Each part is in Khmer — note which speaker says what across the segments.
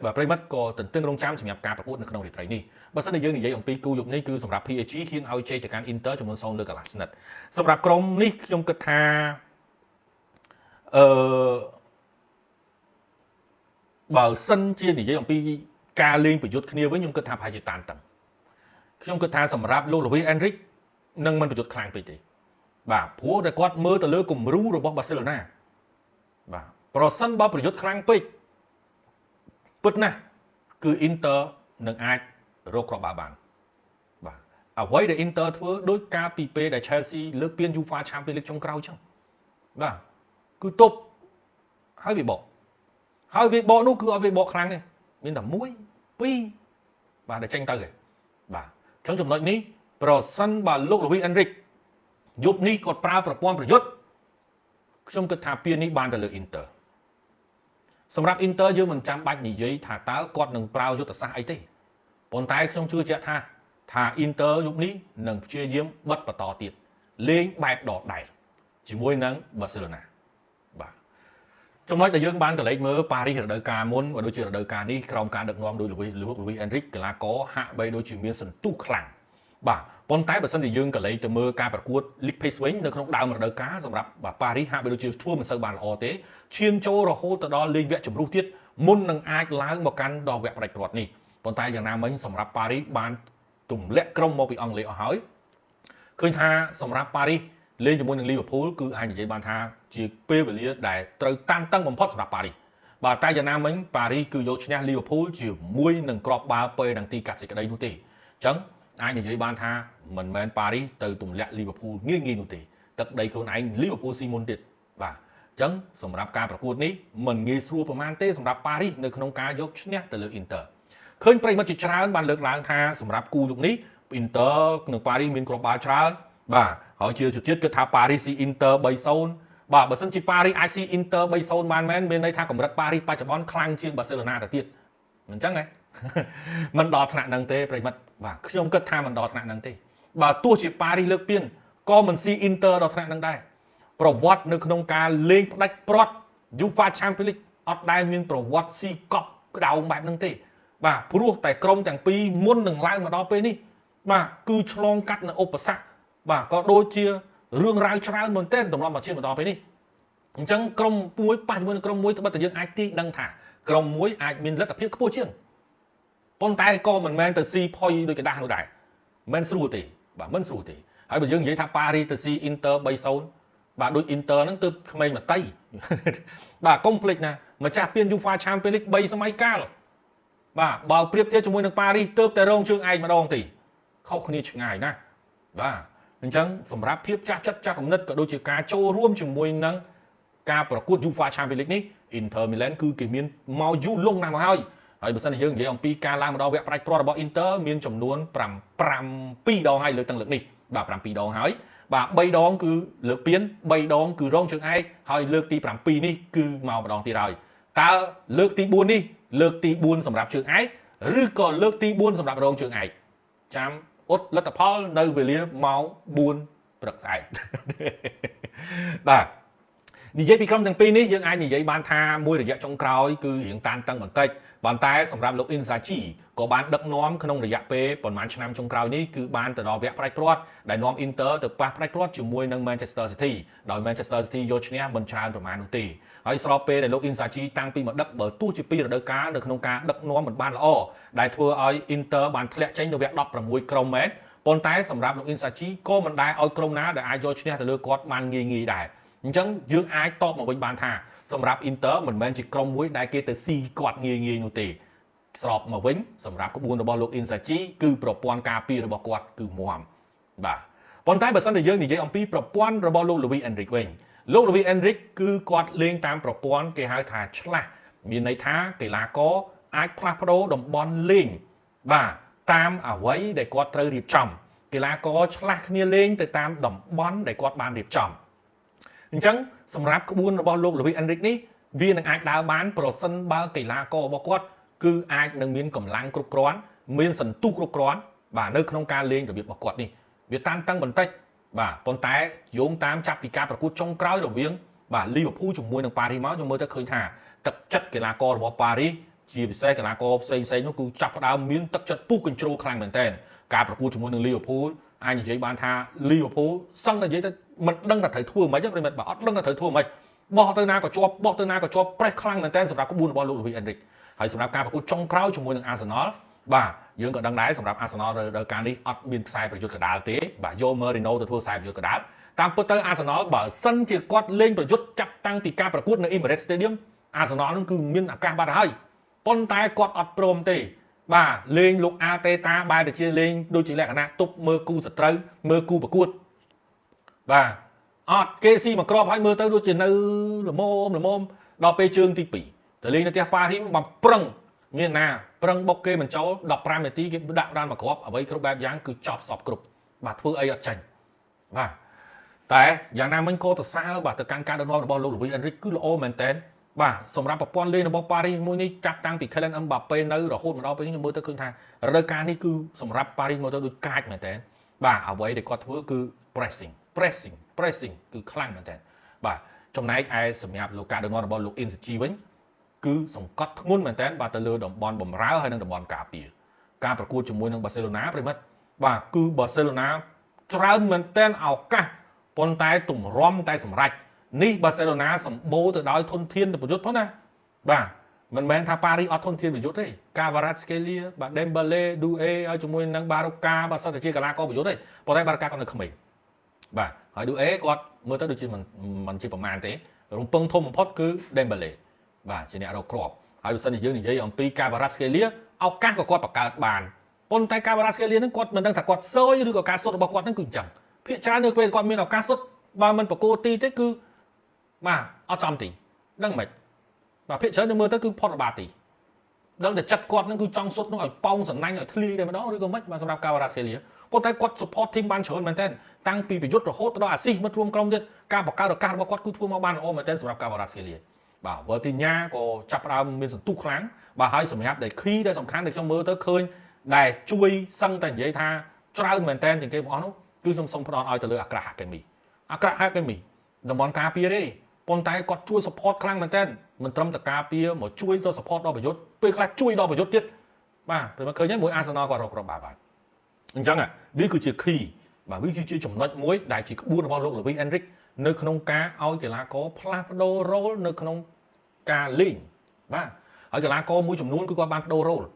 Speaker 1: và prey mất có tận tương rong chăm chỉ nhập cảประกวดในขนมไทยนี่บัดนี้យើងនិយាយអំពីគូយុគនេះគឺសម្រាប់ PSG ហ៊ានឲ្យជ័យទៅកាន់ Inter ចំនួន0លើកន្លះស្និតសម្រាប់ក្រុមនេះខ្ញុំគិតថាបើសិនជានិយាយអំពីការលេងប្រយុទ្ធគ្នាវិញខ្ញុំគិតថាប្រហែលជាតានតឹងខ្ញុំគិតថាសម្រាប់លោក Luis Enrique នឹងមិនប្រយុទ្ធខ្លាំងពេកទេបាទព្រោះតែគាត់មើលទៅលើគំរូរបស់ Barcelona បាទប្រសិនបើប្រយុទ្ធខ្លាំងពេកពិតណាស់គឺ Inter នឹងអាចរកគ្រាប់បាល់បានបាទអ្វីដែល Inter ធ្វើដោយការពីពេលដែល Chelsea លើកពាន UEFA Champions League ចុងក្រោយចឹងបាទគឺទប់ហើយវាបកនោះគឺឲ្យវាបកខ្លាំងទេមានតែ1 2បាទដែលចេញទៅទេបាទអញ្ចឹងចំណុចនេះប្រសិនបើលោក Luis Enrique យប់នេះគាត់ប្រើប្រព័ន្ធប្រយុទ្ធខ្ញុំគិតថាពាននេះបានទៅលើ Inter សម្រាប់ Inter យើងមិនចាំបាច់និយាយថាតើគាត់នឹងប្រើយុទ្ធសាស្ត្រអីទេប៉ុន្តែខ្ញុំជឿជាក់ថា Inter យប់នេះនឹងព្យាយាមបិទបន្តទៀតលេងបែបដដែលជាមួយនឹង Barcelona បាទចំណុចដែលយើងបានកលេចមើលប៉ារីសរដូវកាលមុនក៏ដូចជារដូវកាលនេះក្រោមការដឹកនាំដោយ Luis Enrique កីឡាករហាក់បីដូចជាមានសន្ទុះខ្លាំងបាទប៉ុន្តែបើសិនជាយើងកលេចទៅមើលការប្រកួត League Pace វិញនៅក្នុងដើមរដូវកាលសម្រាប់ប៉ារីសហាក់បីដូចជាធ្វើមិនសូវបានល្អទេឈានចូលរហូតទៅដល់លេងវគ្គជម្រុះទៀតមុននឹងអាចឡើងមកកាន់ដល់វគ្គផ្ដាច់ព្រាត់នេះប៉ុន្តែយ៉ាងណាមិញសម្រាប់ប៉ារីសបានទម្លាក់ក្រុមមកពីអង់គ្លេសអស់ហើយឃើញថាសម្រាប់ប៉ារីសលេងជាមួយនឹង Liverpool គឺអាចនិយាយបានថាជាពេលវេលាដែលត្រូវតានតឹងបំផុតសម្រាប់ប៉ារីសបាទតែយ៉ាងណាមិញប៉ារីសគឺយកឈ្នះ Liverpool ជាមួយនឹងគ្រាប់បាល់ពេលនឹងទីកាត់សេចក្តីនោះទេអញ្ចឹងអាចនិយាយបានថាមិនមែនប៉ារីសទៅទម្លាក់ Liverpool ងាយនោះទេទឹកដីខ្លួនឯង Liverpool ស៊ីមុនទៀតបាទអញ្ចឹងសម្រាប់ការប្រកួតនេះមិនងាយស្រួលប្រហែលទេសម្រាប់ប៉ារីសនៅក្នុងការយកឈ្នះទៅលើ Inter ឃើញប្រិយមិត្តជាច្រើនបានលើកឡើងថាសម្រាប់គូយុគនេះ Inter និងប៉ារីសមានគ្រាប់បាល់ច្រើនបាទហើយជាជឿគិតថាប៉ារីសស៊ី Inter 3-0 បាទបើសិនជាប៉ារីសអាចស៊ី Inter 3-0 បានមែនមានន័យថាកម្រិតប៉ារីសបច្ចុប្បន្នខ្លាំងជាង Barcelona ទៅទៀតមិនអញ្ចឹងទេមិនដល់ថ្នាក់ហ្នឹងទេប្រិយមិត្តបាទខ្ញុំគិតថាមិនដល់ថ្នាក់ហ្នឹងទេបើទោះជាប៉ារីសលើកពានក៏មិនស៊ី Inter ដល់ថ្នាក់ហ្នឹងដែរប្រវត្តិនៅក្នុងការលេងផ្ដាច់ព្រាត់ UEFA Champions League អត់ដែលមានប្រវត្តិស៊ីកប់ក្តៅបែបហ្នឹងទេបាទព្រោះតែក្រុមទាំងពីរមុននឹងឡើងមកដល់ពេលនេះបាទគឺឆ្លងកាត់នៅឧបសគ្គបាទក៏ដូចជារឿងរ៉ាវច្រើនមែនទែនតម្រាប់មកឈានមកដល់ពេលនេះអញ្ចឹងក្រុមមួយប៉ះជាមួយនឹងក្រុមមួយត្បិតតែយើងអាចទាញដឹងថាក្រុមមួយអាចមានលទ្ធភាពខ្ពស់ជាងប៉ុន្តែក៏មិនមែនទៅស៊ីផុយដូចกระดาษនោះដែរមិនស្រួលទេបាទមិនស្រួលទេហើយបើយើងនិយាយថាប៉ារីសទៅស៊ី Inter 3-0 បាទដូច Inter ហ្នឹងទើបក្មេងមកតៃបាទកុំភ្លេចណាម្ចាស់ពាន UEFA Champions League 3សម័យកាលបាទបើប្រៀបធៀបជាមួយនឹងប៉ារីសទើបតែរងជើងឯកម្ដងទេខុសគ្នាឆ្ងាយណាបាទអញ្ចឹងសម្រាប់ភាពចាស់ចិត្តចាស់គំនិតក៏ដូចជាការចូលរួមជាមួយនឹងការប្រកួត UEFA Champions League នេះ Inter Milan គឺគេមានមកយូរលង់ណាស់មកហើយបើសិនជាយើងនិយាយអំពីការឡើងមកដល់វគ្គផ្ដាច់ព្រាត់របស់ Inter មានចំនួន7ដងហើយលើកទាំងលើកនេះបាទ7ដងហើយបាទ3ដងគឺលើកពាន3ដងគឺរងជើងឯកហើយលើកទី7នេះគឺមកម្ដងទៀតហើយតើលើកទី4នេះលើកទី4សម្រាប់ជើងឯកឬក៏លើកទី4សម្រាប់រងជើងឯកចាំអត់លទ្ធផលនៅវេលាម៉ោង4ព្រឹកស្អែកបាទនិយាយពីក្រុមទាំងពីរនេះយើងអាចនិយាយបានថាមួយរយៈចុងក្រោយគឺរៀងតានតឹងបន្តិចប៉ុន្តែសម្រាប់លោក Inzaghi ក៏បានដឹកនាំក្នុងរយៈពេលប្រហែលឆ្នាំចុងក្រោយនេះគឺបានទៅដល់វគ្គផ្ដាច់ព្រាត់ដែលនាំ Inter ទៅប៉ះផ្ដាច់ព្រាត់ជាមួយនឹង Manchester City ដោយ Manchester City យកឈ្នះមិនច្រើនប្រហែលនោះទេហើយស្របពេលដែលលោក Inzaghi តាំងពីមកដឹកបើទោះជាពីរដូវកាលនៅក្នុងការដឹកនាំមិនបានល្អដែលធ្វើឲ្យ Inter បានធ្លាក់ចេញទៅវគ្គ16ក្រុមមែនប៉ុន្តែសម្រាប់លោក Inzaghi ក៏មិនដែលឲ្យក្រុមណាដែលអាចយកឈ្នះទៅលើគាត់បានងាយៗដែរអញ្ចឹងយើងអាចតបមកវិញបានថាសម្រាប់ Inter មិនមែនជាក្រុមមួយដែលគេទៅស៊ីគាត់ងាយៗនោះទេស្របមកវិញសម្រាប់ក្បួនរបស់លោក Inzaghi គឺប្រព័ន្ធការពាររបស់គាត់គឺមាំបាទប៉ុន្តែបើសិនជាយើងនិយាយអំពីប្រព័ន្ធរបស់លោក Luis Enrique វិញលោក Luis Enrique គឺគាត់លេងតាមប្រព័ន្ធគេហៅថាឆ្លាស់មានន័យថាកីឡាករអាចផ្លាស់ប្ដូរតំបន់លេងបាទតាមអ្វីដែលគាត់ត្រូវរៀបចំកីឡាករឆ្លាស់គ្នាលេងទៅតាមតំបន់ដែលគាត់បានរៀបចំអញ្ចឹងសម្រាប់ក្បួនរបស់លោក Luis Enrique នេះវានឹងអាចដើរបានប្រសិនបើកីឡាកររបស់គាត់គឺអាចនឹងមានកម្លាំងគ្រប់គ្រាន់មានសន្ទុះគ្រប់គ្រាន់បាទនៅក្នុងការលេងរបៀបរបស់គាត់នេះវាតានតឹងបន្តិចបាទប៉ុន្តែយោងតាមចាប់ពីការប្រកួតចុងក្រោយរវាងបាទ Liverpool ជាមួយនឹង Paris មកខ្ញុំមើលទៅឃើញថាទឹកចិត្តកីឡាកររបស់ Paris ជាពិសេសកីឡាករផ្សេងនោះគឺចាប់ផ្ដើមមានទឹកចិត្តពុះកញ្ជ្រោលខ្លាំងមែនទែនការប្រកួតជាមួយនឹង Liverpool អាចនិយាយបានថា Liverpool សឹងតែនិយាយទៅមិនដឹងថាត្រូវធ្វើមិនខ្មិចទេប្រិមិត្តបើអត់ដឹងថាត្រូវធ្វើមិនខ្មិចបោះទៅណាក៏ជាប់បោះទៅណាក៏ជាប់ប្រេសខ្លាំងមែនទែនសម្រាប់ក្បួនរបស់លោក Luis Enrique ហើយសម្រាប់ការប្រកួតចុងក្រោយជាមួយនឹង Arsenal បាទយើងក៏ដឹងដែរសម្រាប់ Arsenal នៅការនេះអត់មានខ្សែប្រយុទ្ធកដាលទេបាទយក Merino ទៅធ្វើខ្សែប្រយុទ្ធកដាលតាមពិតទៅ Arsenal បើសិនជាគាត់លេងប្រយុទ្ធចាប់តាំងពីការប្រកួតនៅ Emirates Stadium Arsenal នឹងគឺមានឱកាសបាត់ហើយប៉ុន្តែគាត់អត់ព្រមទេបាទលេងលោកអាតេតាបែរទៅជាលេងដូចជាលក្ខណៈទប់មើលគូសត្រូវមើលគូប្រកួតបាទអត់គេស៊ីមកក្របហើយមើលទៅដូចជានៅល្មមដល់ពេលជើងទី2ទៅលេងនៅផ្ទះប៉ារីបំប្រឹងមានណាប្រឹងបុកគេមិនចូល15នាទីគេដាក់បានមកក្របអ្វីគ្រប់បែបយ៉ាងគឺចប់សពគ្រប់បាទធ្វើអីអត់ចាញ់បាទតែយ៉ាងណាមិញក៏ទៅសើបាទទៅកាន់ការដឹកនាំរបស់លោក Luis Enrique គឺល្អមែនតើបាទសម្រាប់ប្រព័ន្ធលេងរបស់ប៉ារីមួយនេះចាប់តាំងពី Kylian Mbappé នៅរហូតមកដល់ពេលនេះមើលទៅឃើញថារដូវកាលនេះគឺសម្រាប់ប៉ារីមើលទៅដូចកាចមែនតើបាទអ្វីដែលគាត់ធ្វើគឺ pressing គឺខ្លាំងមែនតើបាទចំណែកឯសម្រាប់លោកការដឹកនាំរបស់លោក Inzaghi វិញគឺសង្កត់ធ្ងន់មែនតើបាទទៅលើតំបន់បម្រើហើយនិងតំបន់ការពារការប្រកួតជាមួយនឹង Barcelona ប្រិមិត្តបាទគឺ Barcelona ច្រើនមែនតើឱកាសប៉ុន្តែទម្រាំតែសម្រេចនេះ Barcelona សម្បូរទៅដោយធនធានប្រយុទ្ធផងណាបាទមិនមែនថាប៉ារីអត់ធនធានប្រយុទ្ធទេ Kvaratskhelia បាទ Dembele Doué ហើយជាមួយនឹង Barca បាទសិតតែជាកីឡាករប្រយុទ្ធទេប៉ុន្តែ Barca គាត់នៅក្មេងបាទហើយ Doué គាត់មើលទៅដូចជាមិនជាប្រមាណទេរំពឹងធំបំផុតគឺ Dembele បាទជាអ្នករកគ្រាប់ហើយបើសិនជាយើងនិយាយអំពី Kvaratskhelia ឱកាសក៏គាត់បង្កើតបានប៉ុន្តែ Kvaratskhelia ហ្នឹងគាត់មិនដឹងថាគាត់សោយឬក៏ការសុទ្ធរបស់គាត់ហ្នឹងគឺអញ្ចឹងភាគច្រើននៅពេលគាត់មានឱកាសសុទ្ធបើមិនប្រកួតទីទេគឺបាទអត់ចំទីដឹងមិនបាទភាគច្រើនទៅមើលទៅគឺផុតរបាទីដឹងតែចិត្តគាត់ហ្នឹងគឺចង់សុទ្ធនោះឲ្យប៉ោងសណាញ់ឲ្យធ្លាយតែម្ដងឬក៏មិនបាទសម្រាប់ Kvaratskhelia ប៉ុន្តែគាត់ support team បានច្រើនមែនតើតាំងពីប្រយុទ្ធរហូតដល់អាស៊ីសមិត្តរួមក្រុមទៀតការបង្កើតឱកាសរបស់គាត់គឺធ្វើមកបានល្អមែនតើសម្រាប់ Kvaratskhelia បាទ Vitinha ក៏ចាប់ផ្ដើមមានសន្ទុះខ្លាំងបាទហើយសម្រាប់ដែល key ដែលសំខាន់ដែលខ្ញុំមើលទៅឃើញដែលជួយសឹងតែនិយាយថាច្រើនមែនតើជាងគេបងប្អូននោះគឺខ្ញុំសូមផ្ដល់ឲ្យទៅលើអាក្រាហាកេមីតំបន់ការពារទេប៉ុន្តែគាត់ជួយ support ខ្លាំងមែនតើមិនត្រឹមតែការពារមកជួយទៅ support ដល់ប្រយុទ្ធពេលខ្លះជួយដល់ប្រយុទ្ធទៀតបាទព្រោះមកឃើញហើយមួយ Arsenal គាត់រកគ្រាប់បាទអញ្ចឹងនេះគឺជា key បាទវាគឺជាចំណុចមួយដែលជាក្បួនរបស់លោក Luis Enrique នៅក្នុងការឲ្យកីឡាករផ្លាស់ប្ដូរ role នៅក្នុងការលេងបាទហើយកីឡាករមួយចំនួនគឺគាត់បានប្ដូរ role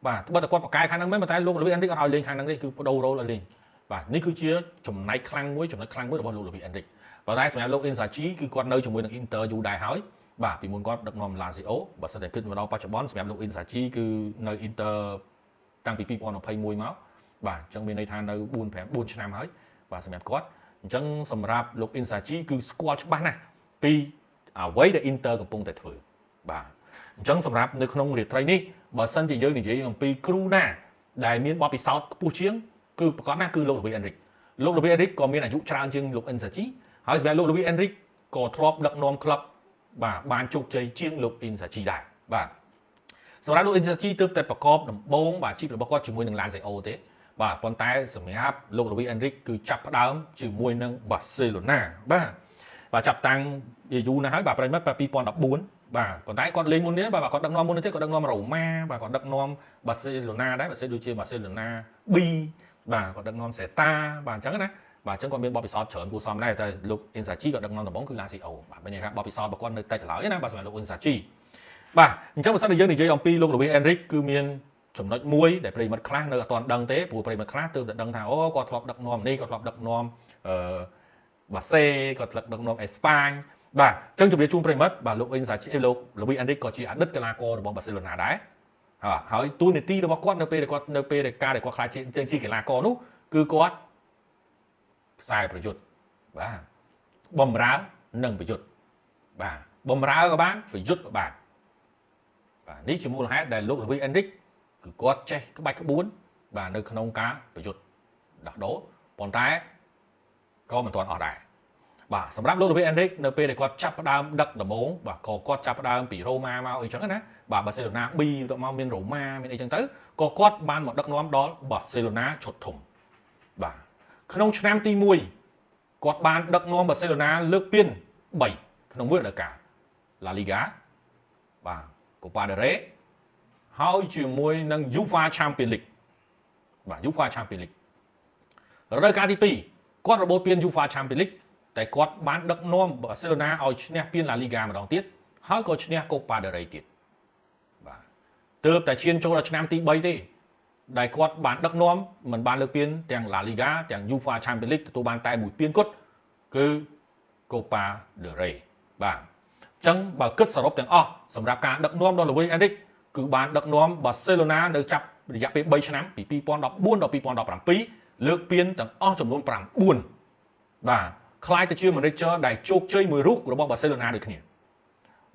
Speaker 1: បាទបើតែគាត់ប្រកែកខាងហ្នឹងមែនតែលោក Luis Enrique អត់ឲ្យលេងខាងហ្នឹងទេគឺប្ដូរ role ឲ្យលេងបាទនេះគឺជាចំណុចខ្លាំងមួយរបស់លោក Luis Enrique ប៉ុន្តែសម្រាប់លោក Inzaghi គឺគាត់នៅជាមួយនឹង Inter យូរដែរហើយបាទពីមុនគាត់ដឹកនាំ Lazio បើសិនតែគិតមកដល់បច្ចុប្បន្នសម្រាប់លោក Inzaghi គឺនៅ Inter តាំងពី2021មកបាទអញ្ចឹងមានន័យថានៅ4 ឆ្នាំហើយបាទសម្រាប់គាត់អញ្ចឹងសម្រាប់លោក Inzaghi គឺស្គាល់ច្បាស់ណាស់ពីអ្វីដែល Inter កំពុងតែធ្វើបាទអញ្ចឹងសម្រាប់នៅក្នុងរាត្រីនេះបើសិនជាយើងនិយាយអំពីគ្រូណាដែលមានបទពិសោធន៍ខ្ពស់ជាងគឺប្រកាសណាស់គឺលោក Luis Enrique លោក Luis Enrique ក៏មានអាយុច្រើនជាងលោក Inzaghi ហើយសម្រាប់លោក Luis Enrique ក៏ធ្លាប់ដឹកនាំក្លឹបបាទបានជោគជ័យជាងលោក Inzaghi ដែរបាទសម្រាប់លោក Inzaghi ទើបតែប្រកបដំបូងបាទជីពរបស់គាត់ជាមួយនឹង Lazio ទេបាទប៉ុន្តែសម្រាប់លោក Luis Enrique គឺចាប់ផ្ដើមជាមួយនឹង Barcelona បាទចាប់តាំងយូរណាស់ហើយបាទប្រិមិត្ត2014បាទប៉ុន្តែគាត់លេងមុននេះបាទគាត់ដឹកនាំមុននេះទេគាត់ដឹកនាំ Roma បាទគាត់ដឹកនាំ Barcelona ដែរបើសិនដូចជា Barcelona B បាទគាត់ដឹកនាំ Celta បាទអញ្ចឹងណាបាទអញ្ចឹងគាត់មានបទពិសោធន៍ច្រើនគួរសមដែរតែលោក Inzaghi គាត់ដឹកនាំដំបូងគឺ Lazio បាទមានន័យថាបទពិសោធន៍របស់គាត់នៅតិចឡើយណាបាទសម្រាប់លោក Inzaghi បាទអញ្ចឹងបើសិនជាយើងនិយាយអំពីលោក Luis Enrique គឺមានចំណុចមួយដែលប្រិមិត្តខ្លះនៅអត់ទាន់ដឹងទេព្រោះប្រិមិត្តខ្លះទើបតែដឹងថាអូគាត់ធ្លាប់ដឹកនាំនេះគាត់ធ្លាប់ដឹកនាំបាសេគាត់ធ្លាប់ដឹកនាំអេស្ប៉ាញបាទអញ្ចឹងជម្រាបជូនប្រិមិត្តបាទលោក Inzaghi លោក Luis Enrique ក៏ជាអតីតកីឡាកររបស់ Barcelona ដែរហើយតួនាទីរបស់គាត់នៅពេលដែលការដែលគាត់ខ្លាចជាកីឡាករនោះគឺគាត់ខ្សែប្រយុទ្ធបាទបំរើនិងប្រយុទ្ធបាទបំរើក៏បានប្រយុទ្ធក៏បានបាទនេះជាមូលហេតុដែលលោក Luis Enrique គឺគាត់ចេះក្បាច់ក្បួនបាទនៅក្នុងការប្រយុទ្ធដោះដូរប៉ុន្តែក៏មិនទាន់អស់ដែរបាទសម្រាប់លោក Luis Enrique នៅពេលដែលគាត់ចាប់ផ្ដើមដឹកដំបូងបាទក៏គាត់ចាប់ផ្ដើមពី Roma មកអីចឹងណាបាទ Barcelona B ទៅមកមាន Roma មានអីចឹងទៅក៏គាត់បានមកដឹកនាំដល់ Barcelona ឈុតធំបាទក្នុងឆ្នាំទី1គាត់បានដឹកនាំ Barcelona លើកពាន3ក្នុងមួយរដូវកាល La Liga បាទ Copa del Rey ហើយជាមួយនឹង UEFA Champions League បាទ UEFA Champions League រដូវកាលទី2គាត់របូតពាន UEFA Champions League តែគាត់បានដឹកនាំបាសេឡូណាឲ្យឈ្នះពាន La Liga ម្ដងទៀតហើយក៏ឈ្នះ Copa del Rey ទៀតបាទទើបតែឈានចូលដល់ឆ្នាំទី3ទេដែលគាត់បានដឹកនាំមិនបានលើកពានទាំង La Liga ទាំង UEFA Champions League ទទួលបានតែមួយពានគត់គឺ Copa del Rey បាទអញ្ចឹងបើគិតសរុបទាំងអស់សម្រាប់ការដឹកនាំរបស់ Luis Enrique គឺបានដឹកនាំបាសេឡូណានៅចាប់រយៈពេល3ឆ្នាំពី2014ដល់2017លើកពានទាំងអស់ចំនួន9បាទខ្លាយទៅជា manager ដែលជោគជ័យមួយរូបរបស់បាសេឡូណាដូចគ្នា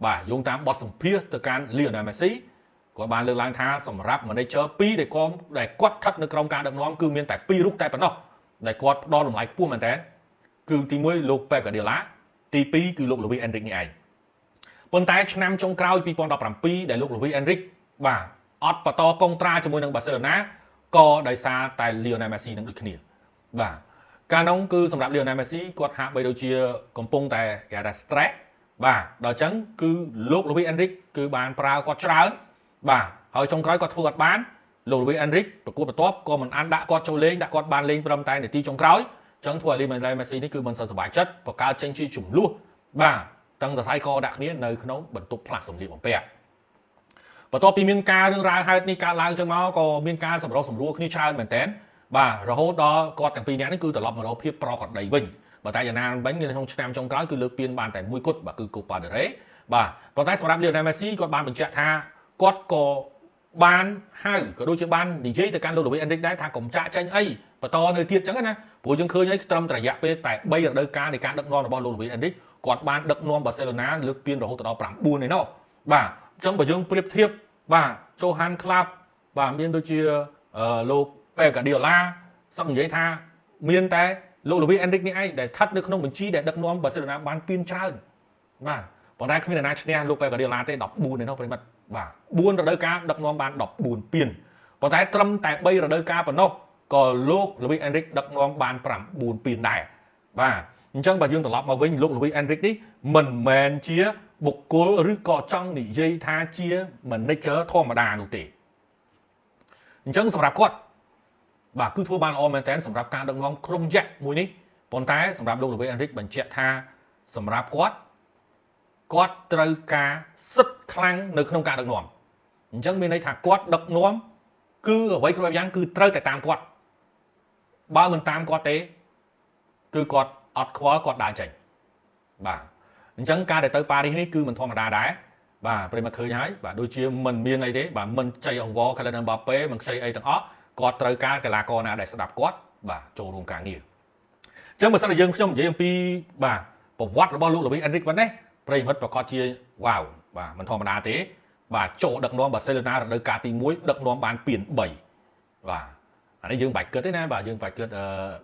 Speaker 1: បាទយោងតាមបទសម្ភាសន៍ទៅកាន់ Lionel Messi គាត់បានលើកឡើងថាសម្រាប់ manager 2ដែលគាត់ស្ថិតនៅក្រោមការដឹកនាំគឺមានតែ2រូបតែប៉ុណ្ណោះដែលគាត់ផ្ដល់តម្លៃខ្ពស់មែនតើគឺទី1លោក Pep Guardiola ទី2គឺលោក Luis Enrique នេះឯងប៉ុន្តែឆ្នាំចុងក្រោយ2017ដែលលោក Luis Enrique បាទអត់បន្តកុងត្រាជាមួយនឹងបាសេឡូណាក៏ដោយសារតែ Lionel Messi នឹងដូចគ្នាបាទកាលនោះគឺសម្រាប់ Lionel Messi គាត់ហាក់បីដូចជាកំពុងតែគេថា stress បាទដល់អញ្ចឹងគឺលោក Luis Enrique គឺបានប្រើគាត់ច្រើនបាទហើយចុងក្រោយគាត់ធ្វើអត់បានលោក Luis Enrique ប្រកួតបន្ទាប់ក៏មិនអានដាក់គាត់ចូលលេងដាក់គាត់បានលេងត្រឹមតែនាទីចុងក្រោយអញ្ចឹងធ្វើឲ្យ Lionel Messi នេះគឺមិនសូវសប្បាយចិត្តបង្កើតចេញជាចំនួនបាទតាំងសរសៃកដាក់គ្នានៅក្នុងបន្ទប់ផ្លាស់សម្លៀកបំពាក់បន្ទាប់ពីមានការរឿងរ៉ាវហេតុនេះកើតឡើងចឹងមកក៏មានការសម្រុះសម្រួលគ្នាច្រើនមែនតើបាទរហូតដល់គាត់ទាំងពីរនាក់នេះគឺត្រឡប់មករកភាពប្រក្រតីវិញបើតែយ៉ាងណាវិញក្នុងឆ្នាំចុងក្រោយគឺលើកពានបានតែមួយគត់បាទគឺ Copa del Rey បាទប៉ុន្តែសម្រាប់ Lionel Messi គាត់បានបញ្ជាក់ថាគាត់ក៏បានហៅក៏ដូចជាបាននិយាយទៅកាន់លោក Luis Enrique ដែរថាកុំចាក់ចេញអីបន្តនៅទៀតចឹងណាព្រោះយើងឃើញហើយត្រឹមតែរយៈពេលតែ3រដូវកាលនៃការដឹកនាំរបស់លោក Luis Enrique គាត់បានដឹកនាំបាសេឡូណាលើកពានរហូតដល់9ឯណោះបាទអញ្ចឹងបើយើងប្រៀបធៀបបាទ Johan Cruyff បាទមានដូចជាលោក Pep Guardiola សឹកនិយាយថាមានតែលោក Luis Enrique នេះឯងដែលស្ថិតនៅក្នុងបញ្ជីដែលដឹកនាំបាសេឡូណាបានពានច្រើនបាទប៉ុន្តែគ្មានអ្នកណាឈ្នះលោក Pep Guardiola ទេ14ឯណោះប្រិមិត្តបាទ4រដូវកាលដឹកនាំបាន14ពានប៉ុន្តែត្រឹមតែ3រដូវកាលប៉ុណ្ណោះក៏លោក Luis Enrique ដឹកនាំបាន9ពានដែរបាទអញ្ចឹងបើយើងត្រឡប់មកវិញលោក Luis Enrique នេះមិនមែនជាបុគ្គលឬក៏ចង់និយាយថាជា manager ធម្មតានោះទេអញ្ចឹងសម្រាប់គាត់បាទគឺធ្វើបានល្អមែនតើសម្រាប់ការដឹកនាំក្រុមយក្សមួយនេះប៉ុន្តែសម្រាប់លោក Luis Enrique បញ្ជាក់ថាសម្រាប់គាត់ត្រូវការសិទ្ធិខ្លាំងនៅក្នុងការដឹកនាំអញ្ចឹងមានន័យថាគាត់ដឹកនាំគឺអ្វីគ្រប់យ៉ាងគឺត្រូវតែតាមគាត់បើមិនតាមគាត់ទេគឺគាត់អត់ខ្វល់គាត់ដើរចេញបាទអញ្ចឹងការដែលទៅប៉ារីសនេះគឺមិនធម្មតាដែរបាទប្រិមត្តឃើញហើយបាទដូចជាមិនមានអីទេបាទមិនខ្ចីអង្វរ Kylian Mbappé មិនខ្ចីអីទាំងអស់គាត់ត្រូវការកីឡាករណាដែលស្ដាប់គាត់បាទចូលរួមការងារអញ្ចឹងបើសិនជាខ្ញុំនិយាយអំពីបាទប្រវត្តិរបស់លោក Luis Enrique ប៉ុណ្ណេះប្រិមត្តប្រកាសជាវ៉ាវបាទមិនធម្មតាទេបាទចូលដឹកនាំបាសេឡូណារដូវកាលទី1ដឹកនាំបានពាន3បាទអានេះយើងបាច់គិតទេណាបាទយើងបាច់គិត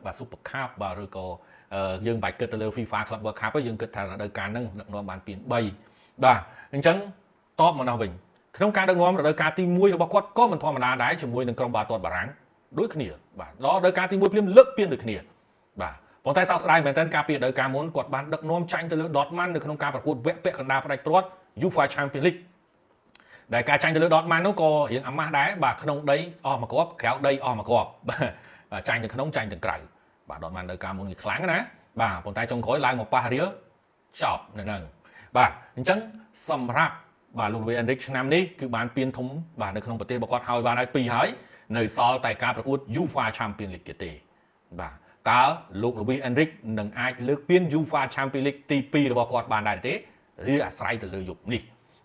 Speaker 1: បាទ Super Cup បាទឬក៏យើងបាច់គិតទៅលើ FIFA Club World Cup យើងគិតថារដូវកាលហ្នឹងដឹកនាំបានពាន3បាទអញ្ចឹងតបមកនោះវិញក្នុងការដឹកនាំរដូវកាលទី1របស់គាត់ក៏មិនធម្មតាដែរជាមួយនឹងក្រុមបាល់ទាត់បារាំងដូចគ្នាបាទដល់រដូវកាលទី1ភ្លាមលើកពានដូចគ្នាបាទប៉ុន្តែសោកស្ដាយមែនទែនការពីរដូវកាលមុនគាត់បានដឹកនាំចាញ់ទៅលើ Dortmund នៅក្នុងការប្រកួតវគ្គពាក់កណ្ដាលផ្ដាច់ព្រាត់ UEFA Champions League ដែលការចាញ់ទៅលើ Dortmund នោះក៏រៀងអាម៉ាស់ដែរបាទក្នុងដីអស់មួយគ្រាប់ក្រៅដីអស់មួយគ្រាប់បាទចាញ់ទៅក្នុងចាញ់ទៅក្រៅបាទ Dortmund នៅកាលមុនវាខ្លាំងណាបាទប៉ុន្តែចុងក្រោយឡើងមកប៉ះរៀលចប់នៅហ្នឹងបាទអញ្ចឹងសម្រាប់បាទលោក Luis Enrique ឆ្នាំនេះគឺបានពានធំបាទនៅក្នុងប្រទេសរបស់គាត់ហើយបានហើយ2ហើយនៅសល់តែការប្រកួត UEFA Champions League ទៀតទេបាទតើលោក Luis Enrique នឹងអាចលើកពាន UEFA Champions League ទី2របស់គាត់បានដែរទេឬអាស្រ័យទៅលើយុគនេះ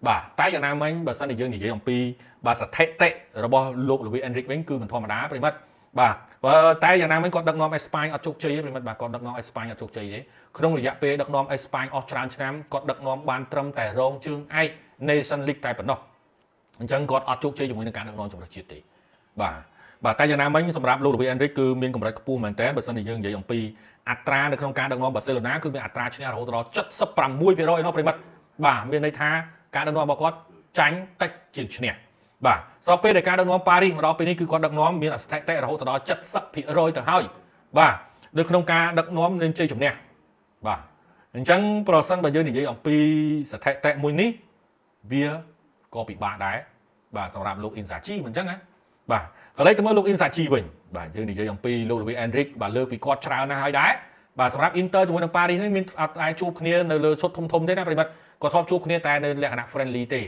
Speaker 1: បាទតែយ៉ាងណាមិញបើសិនជាយើងនិយាយអំពីបាទស្ថិតិរបស់លោក Luis Enrique វិញគឺមិនធម្មតាប្រិមិត្តបាទតែយ៉ាងណាមិញគាត់ដឹកនាំអេស្ប៉ាញអត់ជោគជ័យទេប្រិមិត្តបាទគាត់ដឹកនាំអេស្ប៉ាញអត់ជោគជ័យទេក្នុងរយៈពេលដឹកនាំអេស្ប៉ាញអស់ច្រើនឆ្នាំគាត់ដឹកនាំបានត្រឹមតែរងជើងឯក Nation League តែប៉ុណ្ណោះអញ្ចឹងគាត់អត់ជោគជ័យជាមួយនឹងការដឹកនាំជម្រើសជាតិទេបាទតែយ៉ាងណាមិញសម្រាប់លោក Luis Enrique គឺមានកម្រិតខ្ពស់មែនតើបើសិនជាយើងនិយាយអំពីអត្រានៅក្នុងការដឹកនាំបាសេឡូណាគឺមានអត្រាឈ្នះរហូតដល់ 76% នោះប្រិមិត្តបាទមានន័យថាការដឹកនាំរបស់គាត់ចាញ់តិចជាងឈ្នះបាទស្របពេលដែលការដឹកនាំប៉ារីសមកដល់ពេលនេះគឺគាត់ដឹកនាំមានស្ថិតិរហូតដល់ 70% ទៅហើយបាទនៅក្នុងការដឹកនាំនឹងជ័យជំនះបាទអញ្ចឹងប្រសិនបើយើងនិយាយអំពីស្ថិតិមួយនេះវាក៏ពិបាកដែរ បាទសម្រាប់លោក Inzaghi មិនអញ្ចឹងណាបាទក៏លេខទៅមើលលោក Inzaghi វិញបាទយើងនិយាយអំពីលោក Luis Enrique បាទលើកពីគាត់ច្រើនណាស់ហើយដែរបាទសម្រាប់ Inter ជាមួយនឹង Paris នេះមានអត់អាចជួបគ្នានៅលើឈុតធំទេណាប្រិមិត្តគាត់ធ្លាប់ជួបគ្នាតែនៅលក្ខណៈ friendly ទេ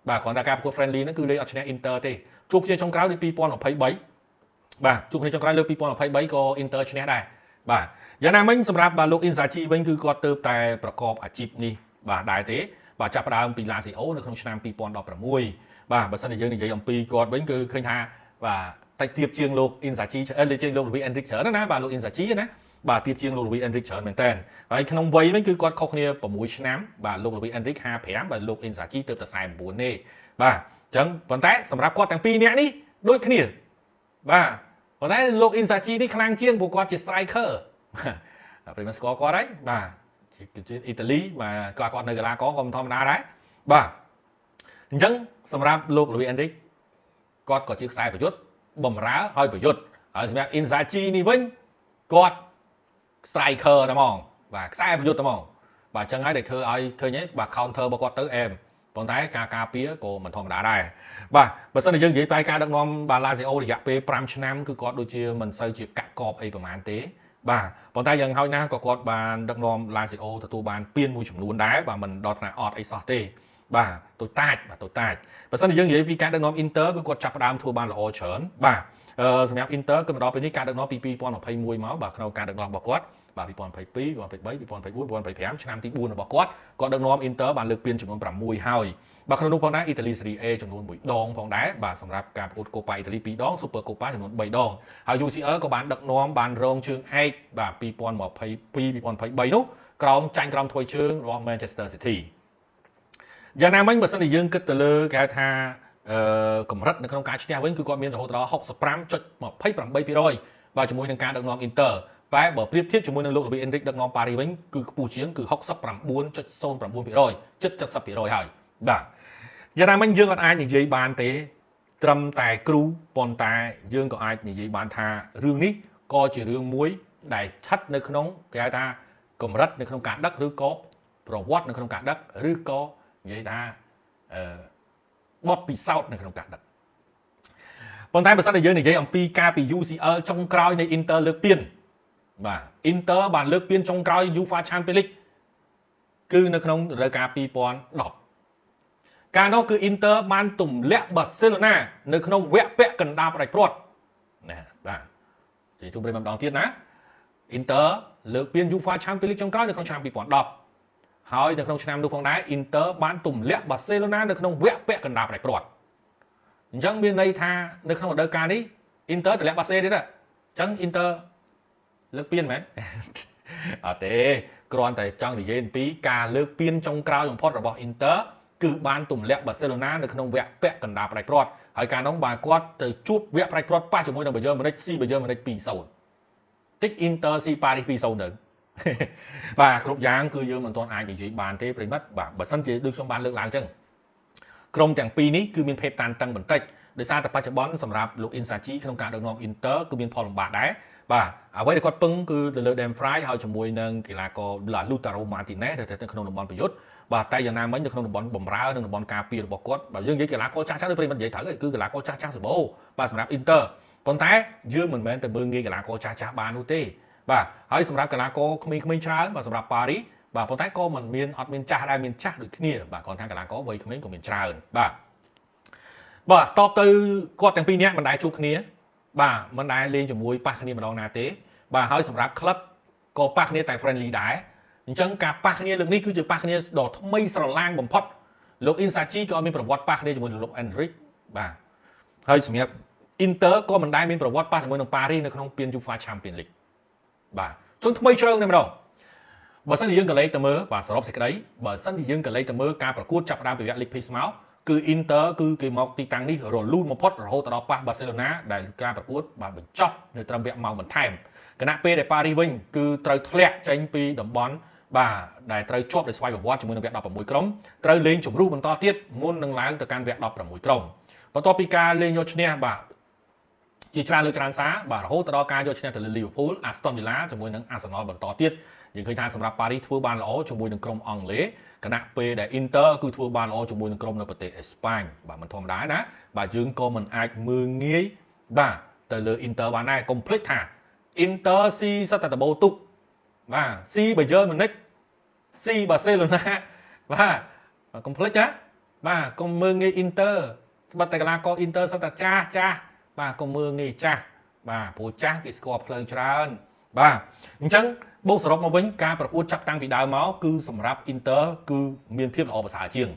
Speaker 1: បាទគ្រាន់តែការប្រកួត friendly ហ្នឹងគឺលេខអត់ឈ្នះ Inter ទេជួបគ្នាចុងក្រោយនៅ2023បាទជួបគ្នាចុងក្រោយលើក2023ក៏ Inter ឈ្នះដែរបាទយ៉ាងណាមិញសម្រាប់បាទលោក Inzaghi វិញគឺគាត់ទៅតែប្រកបអាជីពនេះបាទដែរទេបាទចាប់ផ្ដើមពី Lazio នៅក្នុងឆ្នាំ2016បាទបើសិនជាយើងនិយាយអំពីគាត់វិញគឺឃើញថាបាទតិចទៀតជាងលោក Inzaghi ជាងលោក Luis Enrique ច្រើនណាបាទលោក Inzaghi ណាបាទទៀតជាងលោក Luis Enrique ច្រើនមែនតើហើយក្នុងវ័យវិញគឺគាត់ខុសគ្នា6ឆ្នាំបាទលោក Luis Enrique 55បាទលោក Inzaghi ទើបតែ49ទេបាទអញ្ចឹងប៉ុន្តែសម្រាប់គាត់ទាំងពីរនាក់នេះដូចគ្នាបាទប៉ុន្តែលោក Inzaghi នេះខ្លាំងជាងព្រោះគាត់ជា striker ប្រិមត្តស្គាល់គាត់ហើយបាទជាអ៊ីតាលីបាទគាត់នៅកីឡាករក៏មិនធម្មតាដែរបាទអញ្ចឹងសម្រាប់លោក Luis Enrique គាត់ក៏ជាខ្សែប្រយុទ្ធបំរើហើយប្រយុទ្ធហើយសម្រាប់ Inzaghi នេះវិញគាត់ striker តែហ្មងបាទខ្សែប្រយុទ្ធតែហ្មងបាទអញ្ចឹងហើយដែលធ្វើឲ្យឃើញបាទ counter របស់គាត់ទៅអែមប៉ុន្តែការការពារក៏មិនធម្មតាដែរបាទបើសិនជាយើងនិយាយពីការដឹកនាំបាទ Lazio រយៈពេល5ឆ្នាំគឺគាត់ដូចជាមិនសូវជាកាក់កបអីប្រហែលទេបាទប៉ុន្តែយ៉ាងហោចណាស់ក៏គាត់បានដឹកនាំ Lazio ទទួលបានពានមួយចំនួនដែរបាទមិនដល់ថ្នាក់អត់អីសោះទេបាទតូចតាចបើសិនជាយើងនិយាយពីការដឹកនាំ Inter គឺគាត់ចាប់ផ្ដើមធ្វើបានល្អច្រើនបាទសម្រាប់ Inter គឺមកដល់ពេលនេះការដឹកនាំពី2021មកបាទក្នុងការដឹកនាំរបស់គាត់បាទ2022 2023 2024 2025ឆ្នាំទី4របស់គាត់ដឹកនាំ Inter បានលើកពានចំនួន6ហើយបាទក្នុងនោះផងដែរ Italy Serie A ចំនួន1ដងផងដែរបាទសម្រាប់ការប្រកួត Coppa Italy 2ដង Super Coppa ចំនួន3ដងហើយ UCL ក៏បានដឹកនាំបានរងជើងឯកបាទ2022 2023នោះចាញ់ក្រោមធ្វើជើងរបស់ Manchester City យ៉ាងណាមិញបើសិនជាយើងគិតទៅលើគេហៅថាកម្រិតនៅក្នុងការឈ្នះវិញគឺគាត់មានរហូតដល់ 65.28% បាទជាមួយនឹងការដឹកនាំ Inter តែបើប្រៀបធៀបជាមួយនឹងលោក Luis Enrique ដឹកនាំ Paris វិញគឺខ្ពស់ជាងគឺ 69.09% ជិត 70% ហើយបាទយ៉ាងណាមិញយើងអត់អាចនិយាយបានទេត្រឹមតែគ្រូប៉ុន្តែយើងក៏អាចនិយាយបានថារឿងនេះក៏ជារឿងមួយដែលស្ថិតនៅក្នុងគេហៅថាកម្រិតនៅក្នុងការដឹកឬក៏ប្រវត្តិនៅក្នុងការដឹកឬក៏និយាយថាបទពិសោធន៍នៅក្នុងការដឹកប៉ុន្តែបើសិនជាយើងនិយាយអំពីការពី UCL ចុងក្រោយនៃ Inter លើកពានបាទ Inter បានលើកពានចុងក្រោយ UEFA Champions League គឺនៅក្នុងរដូវកាល2010កាលនោះគឺ Inter បានទម្លាក់ Barcelona នៅក្នុងវគ្គពាក់កណ្ដាលផ្ដាច់ព្រាត់ណាបាទនិយាយទូប្រិមម្ដងទៀតណា Inter លើកពាន UEFA Champions League ចុងក្រោយនៅក្នុងឆ្នាំ2010ហើយនៅក្នុងឆ្នាំនោះផងដែរ Inter បានទម្លាក់ Barcelona នៅក្នុងវគ្គពាក់កណ្ដាលផ្ដាច់ព្រាត់អញ្ចឹងមានន័យថានៅក្នុងរដូវកាលនេះ Inter ទម្លាក់ Barca ទៀតអញ្ចឹង Inter លើកពានមែនអត់ទេគ្រាន់តែចង់និយាយអំពីការលើកពានចុងក្រោយបំផុតរបស់ Inter គឺបានទម្លាក់ Barcelona នៅក្នុងវគ្គពាក់កណ្ដាលផ្ដាច់ព្រាត់ហើយកាលនោះបានគាត់ទៅជួបវគ្គផ្ដាច់ព្រាត់ប៉ះជាមួយនឹង Bayern Munich ស៊ី Bayern Munich 2-0 តិច Inter ស៊ី Paris 2-0 ទៅបាទគ្រប់យ៉ាងគឺយើងមិនទាន់អាចនិយាយបានទេប្រិមិត្តបាទបើសិនជាដូចខ្ញុំបានលើកឡើងអញ្ចឹងក្រុមទាំងពីរនេះគឺមានភាពតានតឹងបន្តិចដោយសារតែបច្ចុប្បន្នសម្រាប់លោក Inzaghi ក្នុងការដឹកនាំ Inter គឺមានផលលំបាកដែរបាទអ្វីដែលគាត់ពឹងគឺទៅលើ Dumfries ហើយជាមួយនឹងកីឡាករ Lautaro Martinez ដែលនៅក្នុងតំបន់ប្រយុទ្ធបាទតែយ៉ាងណាមិញនៅក្នុងតំបន់បម្រើនិងតំបន់ការពាររបស់គាត់បើយើងនិយាយកីឡាករចាស់ៗដូចប្រិមិត្តនិយាយត្រូវគឺកីឡាករចាស់ៗសម្បូរបាទសម្រាប់ Inter ប៉ុន្តែយើងមិនមែនតែមើលងាយកីឡាករចាស់ៗបាននោះទេបាទហើយសម្រាប់កីឡាករក្មេងៗច្រើនបាទសម្រាប់ Paris បាទប៉ុន្តែក៏មិនមានអត់មានចាស់ដែរមានចាស់ដូចគ្នាបាទគាត់ថាកីឡាករវ័យក្មេងក៏មានច្រើនបាទតបទៅគាត់ទាំងពីរនាក់មិនដែលជួបគ្នាបាទមិនដែលលេងជាមួយប៉ះគ្នាម្ដងណាទេបាទហើយសម្រាប់ក្លឹបក៏ប៉ះគ្នាតែ friendly ដែរអញ្ចឹងការប៉ះគ្នាលើកនេះគឺជាប៉ះគ្នាដ៏ថ្មីស្រឡាងបំផុតលោក Inzaghi ក៏មានប្រវត្តិប៉ះគ្នាជាមួយលោក Enrique បាទហើយសម្រាប់ Inter ក៏មិនដែលមានប្រវត្តិប៉ះជាមួយនឹង Paris នៅក្នុងពាន UEFA Champions League បាទជន់ថ្មីជ្រើងតែម្ដងបើសិនជាយើងក៏លេខទៅមើលបាទសរុបសេចក្តីបើសិនជាយើងក៏លេខទៅមើលការប្រកួតចាប់ផ្ដើមពីវគ្គ League Pace មកគឺ Inter គឺគេមកទីតាំងនេះរលូនបំផុតរហូតដល់ប៉ះ Barcelona ដែលការប្រកួតបាទបញ្ចប់នៅត្រឹមវគ្គមកបន្ថែមគណៈពេលដែល Paris វិញគឺត្រូវធ្លាក់ចេញពីតំបន់បាទដែលត្រូវជាប់ដោយស្វ័យប្រវត្តិជាមួយនឹងវគ្គ16ក្រុមត្រូវលេងជម្រុះបន្តទៀតមុននឹងឡើងទៅកាន់វគ្គ16ក្រុមបន្ទាប់ពីការលេងយកឈ្នះបាទជាច្រើនលើកច្រើនសារបាទរហូតដល់ការយកឈ្នះទៅលើ Liverpool, Aston Villa ជាមួយនឹង Arsenal បន្តទៀត យើងឃើញថាសម្រាប់ប៉ារីសធ្វើបានល្អជាមួយនឹងក្រុមអង់គ្លេសគណៈពេលដែល Inter គឺធ្វើបានល្អជាមួយនឹងក្រុមនៅប្រទេសអេស្ប៉ាញបាទមិនធម្មតាណាបាទយើងក៏មិនអាចមើលងាយបាទទៅលើ Inter បានដែរកុំភ្លេចថា Inter ស៊ីសិតតែដបូទុកបាទស៊ីបាយ៉ឺនម៉ូនិចស៊ីបាសេឡូណាបាទកុំភ្លេចណាបាទកុំមើលងាយ Inter បាត់តែកីឡាករ Inter សិតតែចាស់បាទកុំមើលងាយចាស់បាទព្រោះចាស់គេស្គាល់ផ្លូវច្រើនបាទអញ្ចឹងបូកសរុបមកវិញការប្រកួតចាប់តាំងពីដើមមកគឺសម្រាប់ Inter គឺមានភាពល្អប្រសើរជាង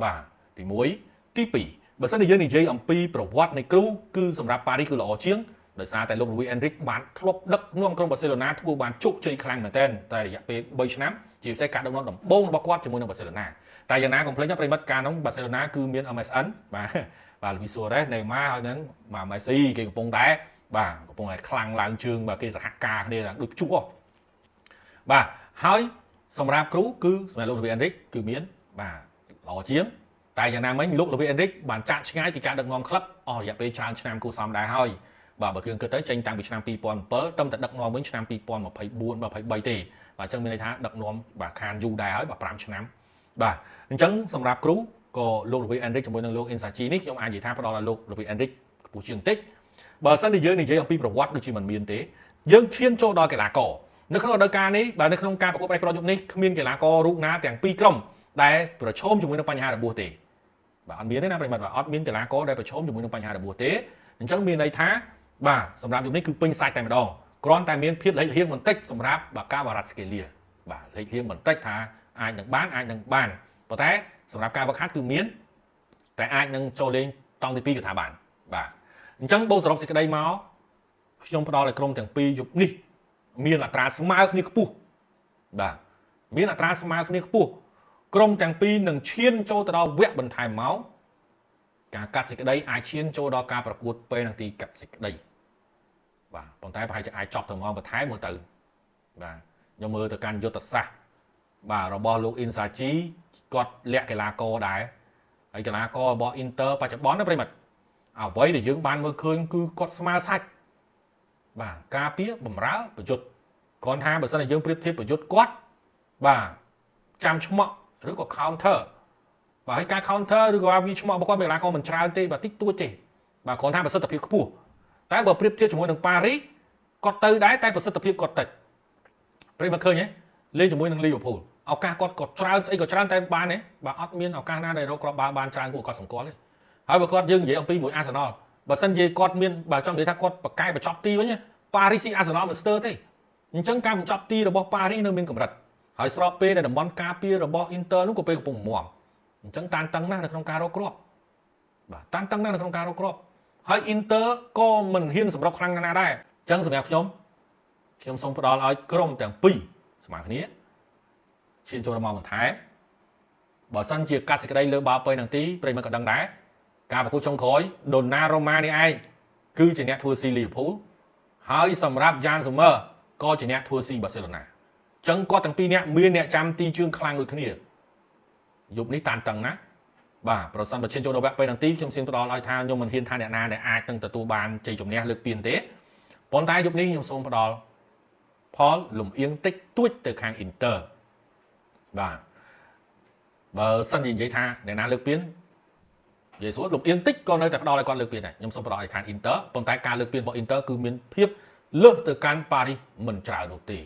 Speaker 1: បាទទី1ទី2បើសិនជាយើងនិយាយអំពីប្រវត្តិនៃគ្រូគឺសម្រាប់ប៉ារីសគឺល្អជាងដោយសារតែលោក Luis Enrique បានធ្លាប់ដឹកនាំក្រុមបាសេឡូណាធ្វើបានជោគជ័យខ្លាំងមែនទែនតែរយៈពេល3ឆ្នាំជាពិសេសការដឹកនាំដំបូងរបស់គាត់ជាមួយនឹងបាសេឡូណាតែយ៉ាងណាកុំភ្លេចណាប្រិមិត្តការនោះបាសេឡូណាគឺមាន MSN បាទ Luis Suarez Neymar ហើយនឹងបាទ Messi គេកំពុងតែបាទកំពុងតែខ្លាំងឡើងជើងបាទគេសហការគ្នាដូចជួបបាទហើយសម្រាប់គ្រូគឺសម្រាប់លោក Luis Enrique គឺមានបាទល្អជាងតែយ៉ាងណាមិញលោក Luis Enrique បានចាក់ឆ្ងាយពីការដឹកនាំក្លឹបអស់រយៈពេលច្រើនឆ្នាំគួរសមដែរហើយបាទបើយើងគិតទៅចេញតាំងពីឆ្នាំ2007ទៅតែដឹកនាំវិញឆ្នាំ2024 23ទេបាទអញ្ចឹងមានន័យថាដឹកនាំបាទខានយូរដែរហើយបាទ5ឆ្នាំបាទអញ្ចឹងសម្រាប់គ្រូក៏លោក Luis Enrique ជាមួយនឹងលោក Inzaghi នេះខ្ញុំអាចនិយាយថាផ្ដល់ឲ្យលោក Luis Enrique ខ្ពស់ជាងបន្តិចបើសិនជាយើងនិយាយអំពីប្រវត្តិដូចជាមិនមានទេយើងឈានចូលដល់កីឡាករនៅក្នុងរដូវកាលនេះបាទនៅក្នុងការប្រកួតប្រែប្រយុទ្ធនេះគ្មានកីឡាកររូបណាទាំងពីរក្រុមដែលប្រឈមជាមួយនឹងបញ្ហារបួសទេបាទអត់មានទេណាប្រិមត្តបាទអត់មានកីឡាករដែលប្រឈមជាមួយនឹងបញ្ហារបួសទេអញ្ចឹងមានន័យថាបាទសម្រាប់យុគនេះគឺពេញសាច់តែម្ដងគ្រាន់តែមានភាពលេចហៀងបន្តិចសម្រាប់បាកាវ៉ារ៉ាត់ស្កេលីបាទលេចហៀងបន្តិចថាអាចនឹងបានប៉ុន្តែសម្រាប់ការវឹកហាត់គឺមានតែអាចនឹងចូលលេងតង់ទី2គឺថាបានបាទអញ្ចឹងបូកសរុបសេចក្តីមកខ្ញុំផ្ដល់ឲ្យក្រុមទាំងពីរយុគនេះមានអត្រាស្មើគ្នាខ្ពស់បាទមានអត្រាស្មើគ្នាខ្ពស់ក្រុមទាំងពីរនឹងឈានចូលទៅដល់វគ្គបន្ថែមមកការកាត់សេចក្តីអាចឈានចូលដល់ការប្រកួតពេលនាទីកាត់សេចក្តីបាទប៉ុន្តែប្រហែលជាអាចចប់ទៅមកបន្ថែមមើលទៅបាទខ្ញុំមើលទៅកាន់យុទ្ធសាស្ត្របាទរបស់លោក Inzaghi គាត់លាក់កីឡាករដែរហើយកីឡាកររបស់ Inter បច្ចុប្បន្នណាប្រិមិត្តអ្វីដែលយើងបានមើលឃើញគឺគាត់ស្មើសាច់បាទការពារបំរើប្រយុទ្ធគ្រាន់ថាបើសិនជាយើងប្រៀបធៀបប្រយុទ្ធគាត់បាទចាំឆ្មក់ឬក៏ counter បាទហើយការ counter ឬក៏វាឆ្មក់របស់គាត់កីឡាករមិនច្រើនទេបាទតិចតួចទេបាទគ្រាន់ថាប្រសិទ្ធភាពខ្ពស់តែបើប្រៀបធៀបជាមួយនឹងប៉ារីសគាត់ទៅដែរតែប្រសិទ្ធភាពគាត់តិចប្រិមត្តឃើញទេលេងជាមួយនឹងលីវើពូលឱកាសគាត់ក៏ច្រើនស្អីក៏ច្រើនតែបានទេបាទអត់មានឱកាសណាដែលរកគ្រាប់បាល់បានច្រើនគួរគាត់សម្គាល់ទេហើយបើគាត់យើងនិយាយអំពីមួយអាសនលបើសិនជាគាត់មានបើចង់និយាយថាគាត់បកកែបញ្ចប់ទីវិញប៉ារីសស៊ីអាសនលមិនស្ទើរទេអញ្ចឹងការបញ្ចប់ទីរបស់ប៉ារីសនៅមានកម្រិតហើយស្របពេលដែលតំបន់ការពាររបស់ Inter នោះក៏ពេលកំពុងមាំអញ្ចឹងតានតឹងណាស់នៅក្នុងការរកគ្រាប់បាទតានតឹងណាស់នៅក្នុងការរកគ្រាប់ហើយ Inter ក៏មិនហ៊ានសម្រុកខ្លាំងណាស់ដែរអញ្ចឹងសម្រាប់ខ្ញុំសូមផ្ដល់ឲ្យក្រុមទាំងពីរស្មើគ្នាឈានចូលមកបន្ថែមបើសិនជាកាត់សេចក្តីលើបាល់ប៉េនឹងទីប្រិមត្តក៏ដឹងដែរការប្រកួតចុងក្រោយដូណារ៉ូម៉ានេះឯងគឺជាអ្នកធ្វើស៊ីលីវើពូលហើយសម្រាប់យ៉ានស៊ូមឺក៏ជាអ្នកធ្វើស៊ីបាសេឡូណាអញ្ចឹងគាត់ទាំងពីរនាក់មានអ្នកចាំទីជើងខ្លាំងដូចគ្នាយប់នេះតានតឹងណាបាទប្រសិនបើឈានចូលដល់វគ្គពេលនឹងទីខ្ញុំសូមផ្ដល់ឲ្យថាខ្ញុំមិនហ៊ានថាអ្នកណាដែលអាចនឹងទទួលបានជ័យជំនះលើកពីនទេប៉ុន្តែយប់នេះខ្ញុំសូមផ្ដល់ផលលំអៀងតិចតួចទៅខាង Inter បាទបើសិនជានិយាយថាអ្នកណាលើកពីននិយាយស្រួលលំអៀងតិចក៏នៅតែផ្ដល់ឲ្យគាត់លើកពីនដែរខ្ញុំសូមផ្ដល់ឲ្យខាង Inter ប៉ុន្តែការលើកពីនរបស់ Inter គឺមានភាពលើសទៅកាន់ប៉ារីសមិនច្រើននោះទេ